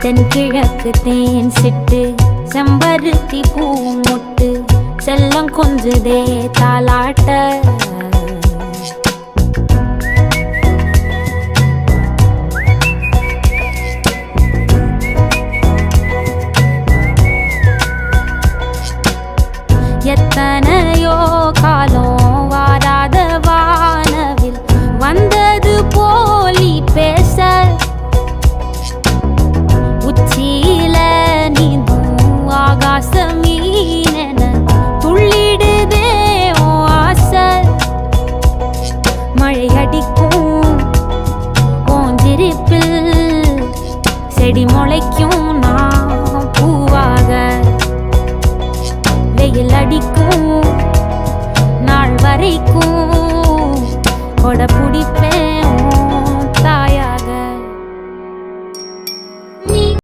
தென்கிழக்கு தேன் சிட்டு செம்பருத்தி பூ முட்டு செல்லம் கொஞ்சுதே தாலாட்ட எத்தனையோ காலம் வாராத வானவில் வந்தது போலி பேச உச்சியில நீந்தும் ஆகாச மீனென துள்ளிடுதே உன் ஆசை மழை அடிக்கும் ஓஞ்சிருப்பில் செடி முளைக்கும் நான் பூவாக வெயில் அடிக்கும் நாள் வரைக்கும்